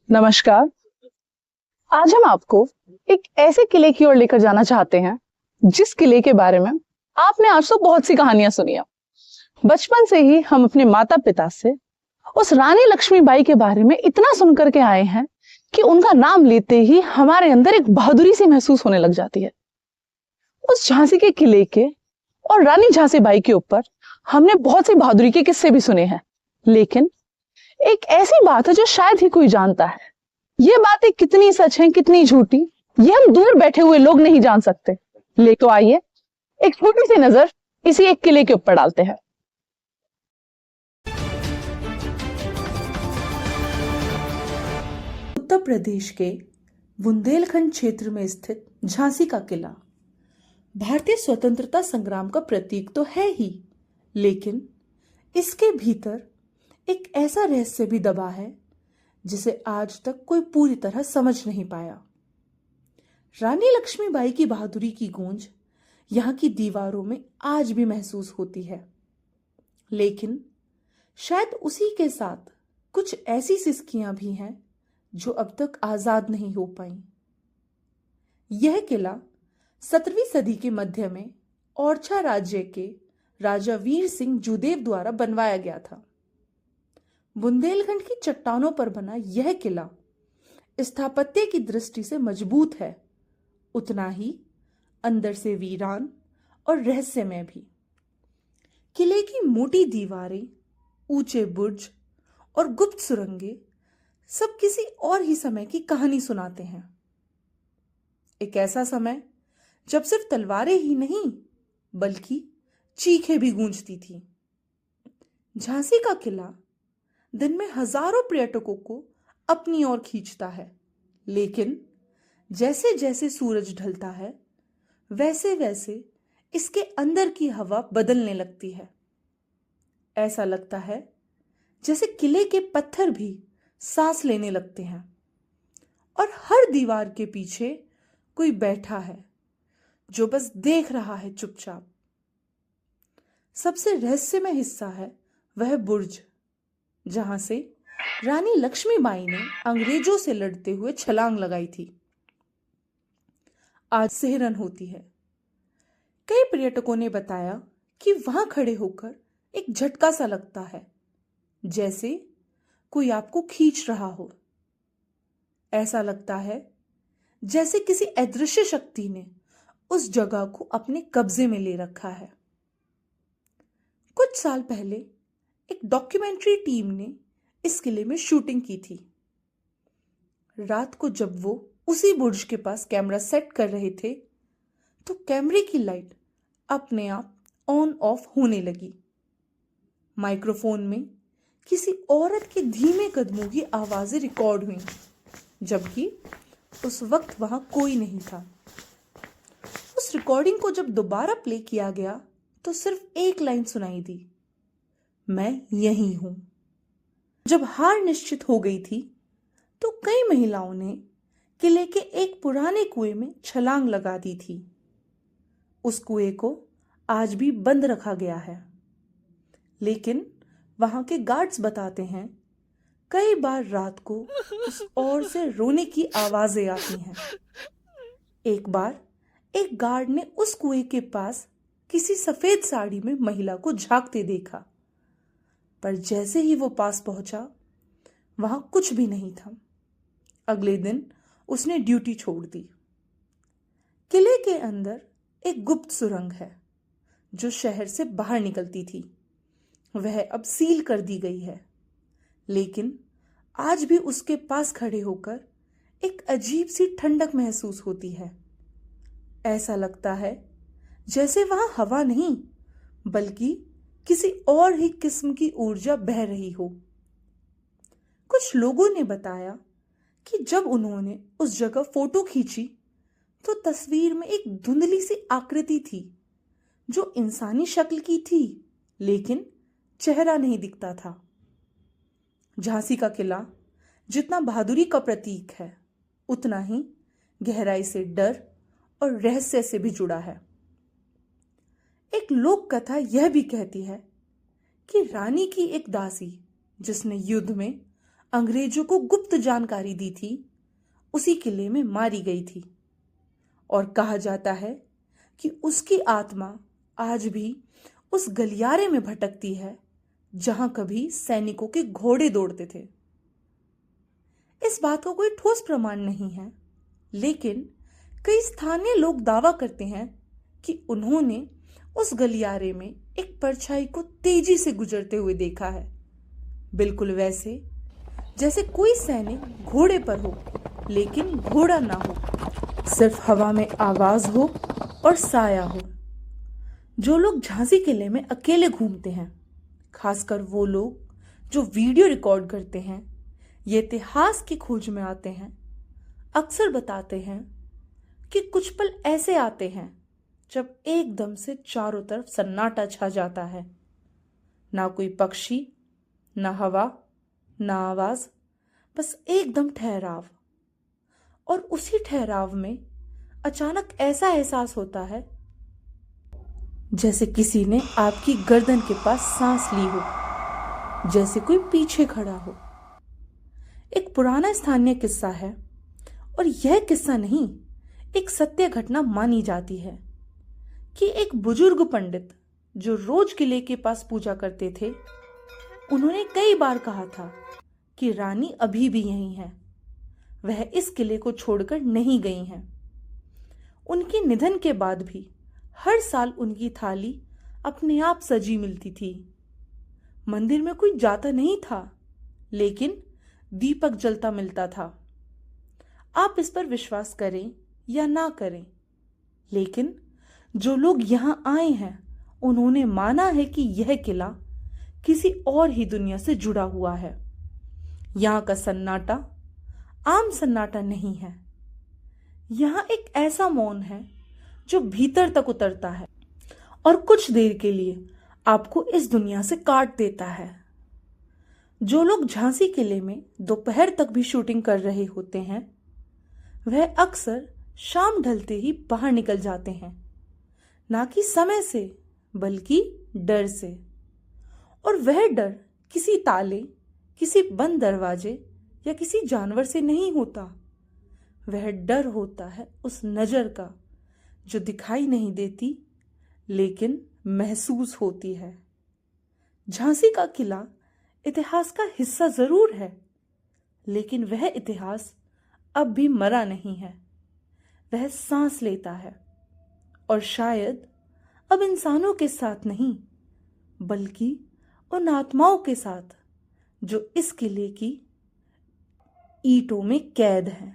नमस्कार। आज हम आपको एक ऐसे किले की ओर लेकर जाना चाहते हैं जिस किले के बारे में आपने आज तो बहुत सी कहानियां सुनी है। बचपन से ही हम अपने माता पिता से उस रानी लक्ष्मीबाई के बारे में इतना सुन करके आए हैं कि उनका नाम लेते ही हमारे अंदर एक बहादुरी सी महसूस होने लग जाती है। उस झांसी के किले के और रानी झांसी बाई के ऊपर हमने बहुत सी बहादुरी के किस्से भी सुने हैं, लेकिन एक ऐसी बात है जो शायद ही कोई जानता है। ये बातें कितनी सच हैं, कितनी झूठी, ये हम दूर बैठे हुए लोग नहीं जान सकते। ले तो आइए एक छोटी सी नजर इसी एक किले के ऊपर डालते हैं। उत्तर प्रदेश के बुंदेलखंड क्षेत्र में स्थित झांसी का किला भारतीय स्वतंत्रता संग्राम का प्रतीक तो है ही, लेकिन इसके भीतर एक ऐसा रहस्य भी दबा है जिसे आज तक कोई पूरी तरह समझ नहीं पाया। रानी लक्ष्मीबाई की बहादुरी की गूंज यहाँ की दीवारों में आज भी महसूस होती है, लेकिन शायद उसी के साथ कुछ ऐसी सिसकियां भी हैं जो अब तक आजाद नहीं हो पाई। यह किला 17वीं सदी के मध्य में ओरछा राज्य के राजा वीर सिंह जुदेव द्वारा बनवाया गया था। बुंदेलखंड की चट्टानों पर बना यह किला स्थापत्य की दृष्टि से मजबूत है, उतना ही अंदर से वीरान और रहस्यमय भी। किले की मोटी दीवारें, ऊंचे बुर्ज और गुप्त सुरंगें सब किसी और ही समय की कहानी सुनाते हैं। एक ऐसा समय जब सिर्फ तलवारें ही नहीं बल्कि चीखें भी गूंजती थी। झांसी का किला दिन में हजारों पर्यटकों को अपनी ओर खींचता है, लेकिन जैसे जैसे सूरज ढलता है वैसे वैसे इसके अंदर की हवा बदलने लगती है। ऐसा लगता है जैसे किले के पत्थर भी सांस लेने लगते हैं और हर दीवार के पीछे कोई बैठा है जो बस देख रहा है चुपचाप। सबसे रहस्यमय हिस्सा है वह बुर्ज जहां से रानी लक्ष्मीबाई ने अंग्रेजों से लड़ते हुए छलांग लगाई थी। आज सिहरन होती है। कई पर्यटकों ने बताया कि वहां खड़े होकर एक झटका सा लगता है, जैसे कोई आपको खींच रहा हो। ऐसा लगता है जैसे किसी अदृश्य शक्ति ने उस जगह को अपने कब्जे में ले रखा है। कुछ साल पहले एक डॉक्यूमेंट्री टीम ने इस किले में शूटिंग की थी। रात को जब वो उसी बुर्ज के पास कैमरा सेट कर रहे थे तो कैमरे की लाइट अपने आप ऑन ऑफ होने लगी। माइक्रोफोन में किसी औरत के धीमे कदमों की आवाजें रिकॉर्ड हुई, जबकि उस वक्त वहां कोई नहीं था। उस रिकॉर्डिंग को जब दोबारा प्ले किया गया तो सिर्फ एक लाइन सुनाई दी, मैं यही हूं। जब हार निश्चित हो गई थी तो कई महिलाओं ने किले के एक पुराने कुएं में छलांग लगा दी थी। उस कुएं को आज भी बंद रखा गया है, लेकिन वहां के गार्ड्स बताते हैं कई बार रात को उस ओर से रोने की आवाजें आती हैं। एक बार एक गार्ड ने उस कुएं के पास किसी सफेद साड़ी में महिला को झांकते देखा, पर जैसे ही वो पास पहुंचा वहां कुछ भी नहीं था। अगले दिन उसने ड्यूटी छोड़ दी। किले के अंदर एक गुप्त सुरंग है जो शहर से बाहर निकलती थी। वह अब सील कर दी गई है, लेकिन आज भी उसके पास खड़े होकर एक अजीब सी ठंडक महसूस होती है। ऐसा लगता है जैसे वहां हवा नहीं बल्कि किसी और ही किस्म की ऊर्जा बह रही हो। कुछ लोगों ने बताया कि जब उन्होंने उस जगह फोटो खींची तो तस्वीर में एक धुंधली सी आकृति थी जो इंसानी शक्ल की थी, लेकिन चेहरा नहीं दिखता था। झांसी का किला जितना बहादुरी का प्रतीक है, उतना ही गहराई से डर और रहस्य से भी जुड़ा है। एक लोक कथा यह भी कहती है कि रानी की एक दासी जिसने युद्ध में अंग्रेजों को गुप्त जानकारी दी थी उसी किले में मारी गई थी और कहा जाता है कि उसकी आत्मा आज भी उस गलियारे में भटकती है जहां कभी सैनिकों के घोड़े दौड़ते थे। इस बात का कोई ठोस प्रमाण नहीं है, लेकिन कई स्थानीय लोग दावा करते हैं कि उन्होंने उस गलियारे में एक परछाई को तेजी से गुजरते हुए देखा है, बिल्कुल वैसे जैसे कोई सैनिक घोड़े पर हो लेकिन घोड़ा ना हो, सिर्फ हवा में आवाज हो और साया हो। जो लोग झांसी किले में अकेले घूमते हैं, खासकर वो लोग जो वीडियो रिकॉर्ड करते हैं, ये इतिहास की खोज में आते हैं, अक्सर बताते हैं कि कुछ पल ऐसे आते हैं जब एकदम से चारों तरफ सन्नाटा छा जाता है। ना कोई पक्षी, ना हवा, ना आवाज, बस एकदम ठहराव। और उसी ठहराव में अचानक ऐसा एहसास होता है जैसे किसी ने आपकी गर्दन के पास सांस ली हो, जैसे कोई पीछे खड़ा हो। एक पुराना स्थानीय किस्सा है और यह किस्सा नहीं, एक सत्य घटना मानी जाती है कि एक बुजुर्ग पंडित जो रोज किले के पास पूजा करते थे, उन्होंने कई बार कहा था कि रानी अभी भी यहीं है, वह इस किले को छोड़कर नहीं गई हैं। उनके निधन के बाद भी हर साल उनकी थाली अपने आप सजी मिलती थी। मंदिर में कोई जाता नहीं था, लेकिन दीपक जलता मिलता था। आप इस पर विश्वास करें या ना करें, लेकिन जो लोग यहां आए हैं उन्होंने माना है कि यह किला किसी और ही दुनिया से जुड़ा हुआ है। यहां का सन्नाटा आम सन्नाटा नहीं है। यहां एक ऐसा मौन है जो भीतर तक उतरता है और कुछ देर के लिए आपको इस दुनिया से काट देता है। जो लोग झांसी किले में दोपहर तक भी शूटिंग कर रहे होते हैं, वह अक्सर शाम ढलते ही बाहर निकल जाते हैं, ना कि समय से बल्कि डर से। और वह डर किसी ताले, किसी बंद दरवाजे या किसी जानवर से नहीं होता। वह डर होता है उस नजर का जो दिखाई नहीं देती लेकिन महसूस होती है। झांसी का किला इतिहास का हिस्सा जरूर है, लेकिन वह इतिहास अब भी मरा नहीं है। वह सांस लेता है और शायद अब इंसानों के साथ नहीं, बल्कि उन आत्माओं के साथ जो इस किले की ईंटों में कैद हैं।